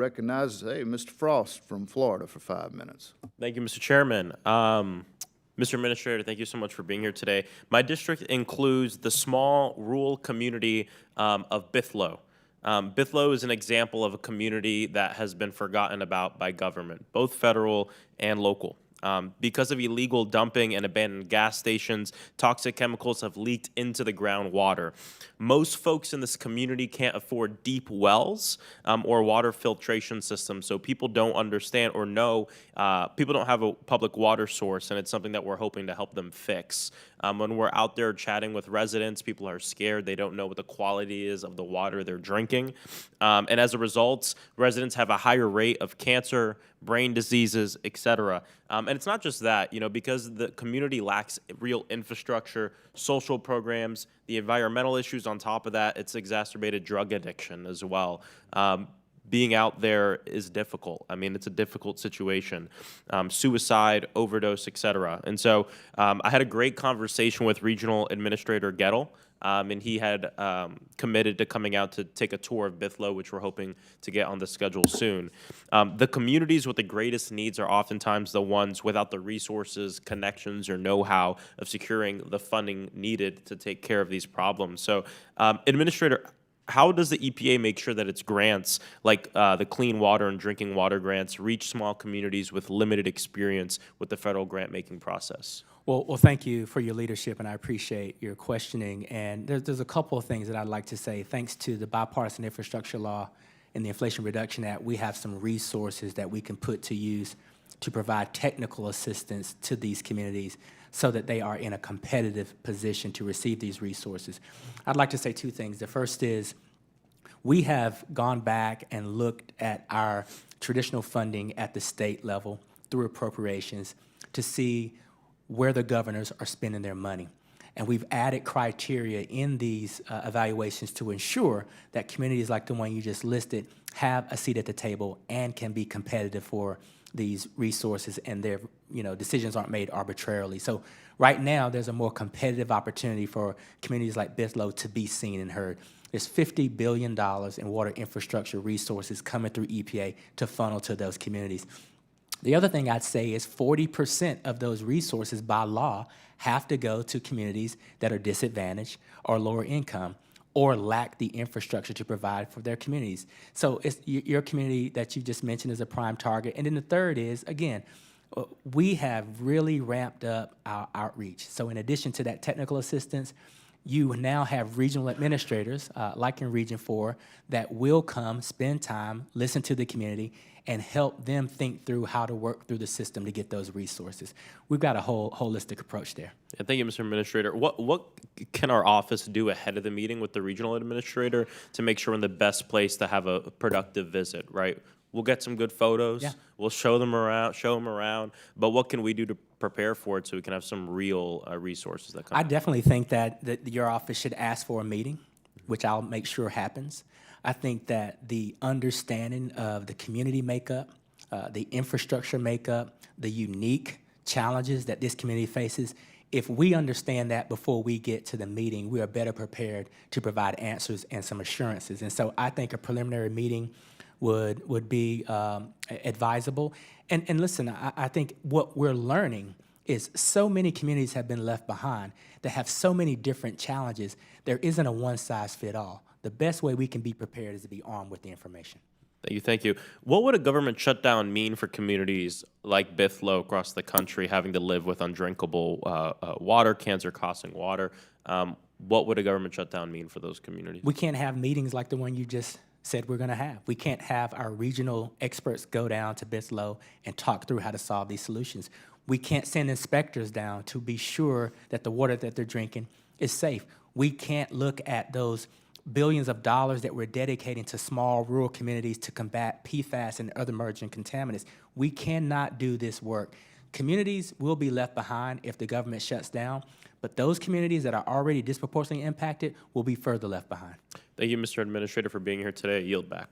Recognizes, hey, Mr. Frost from Florida for 5 minutes. Thank you, Mr. Chairman. Mr. Administrator, thank you so much for being here today. My district includes the small rural community of Bithlo. Bithlo is an example of a community that has been forgotten about by government, both federal and local. Because of illegal dumping and abandoned gas stations, toxic chemicals have leaked into the groundwater. Most folks in this community can't afford deep wells or water filtration systems, so people don't understand or know, people don't have a public water source, and it's something that we're hoping to help them fix. When we're out there chatting with residents, people are scared. They don't know what the quality is of the water they're drinking. And as a result, residents have a higher rate of cancer, brain diseases, etc. And it's not just that, because the community lacks real infrastructure, social programs, the environmental issues on top of that, it's exacerbated drug addiction as well. Being out there is difficult. I mean, it's a difficult situation. Suicide, overdose, etc. And so I had a great conversation with Regional Administrator Gettle, and he had committed to coming out to take a tour of Bithlo, which we're hoping to get on the schedule soon. The communities with the greatest needs are oftentimes the ones without the resources, connections, or know-how of securing the funding needed to take care of these problems. So, Administrator, how does the EPA make sure that its grants, like the clean water and drinking water grants, reach small communities with limited experience with the federal grant-making process? Well, thank you for your leadership, and I appreciate your questioning. And there's a couple of things that I'd like to say. Thanks to the bipartisan infrastructure law and the Inflation Reduction Act, we have some resources that we can put to use to provide technical assistance to these communities so that they are in a competitive position to receive these resources. I'd like to say two things. The first is we have gone back and looked at our traditional funding at the state level through appropriations to see where the governors are spending their money. And we've added criteria in these evaluations to ensure that communities like the one you just listed have a seat at the table and can be competitive for these resources, and their decisions aren't made arbitrarily. So right now, there's a more competitive opportunity for communities like Bithlo to be seen and heard. There's $50 billion in water infrastructure resources coming through EPA to funnel to those communities. The other thing I'd say is 40% of those resources by law have to go to communities that are disadvantaged or lower income or lack the infrastructure to provide for their communities. So it's your community that you just mentioned is a prime target. And then the third is, again, we have really ramped up our outreach. So in addition to that technical assistance, you now have regional administrators, like in Region 4, that will come, spend time, listen to the community, and help them think through how to work through the system to get those resources. We've got a whole holistic approach there. Yeah, thank you, Mr. Administrator. What can our office do ahead of the meeting with the regional administrator to make sure we're in the best place to have a productive visit, right? We'll get some good photos. Yeah. We'll show them around. But what can we do to prepare for it so we can have some real resources that come? I definitely think that your office should ask for a meeting, which I'll make sure happens. I think that the understanding of the community makeup, the infrastructure makeup, the unique challenges that this community faces, if we understand that before we get to the meeting, we are better prepared to provide answers and some assurances. And so I think a preliminary meeting would be advisable. And listen, I think what we're learning is so many communities have been left behind that have so many different challenges. There isn't a one-size-fits-all. The best way we can be prepared is to be armed with the information. Thank you. What would a government shutdown mean for communities like Bithlo across the country having to live with undrinkable water, cancer-causing water? What would a government shutdown mean for those communities? We can't have meetings like the one you just said we're going to have. We can't have our regional experts go down to Bithlo and talk through how to solve these solutions. We can't send inspectors down to be sure that the water that they're drinking is safe. We can't look at those billions of dollars that we're dedicating to small rural communities to combat PFAS and other emerging contaminants. We cannot do this work. Communities will be left behind if the government shuts down, but those communities that are already disproportionately impacted will be further left behind. Thank you, Mr. Administrator, for being here today. I yield back.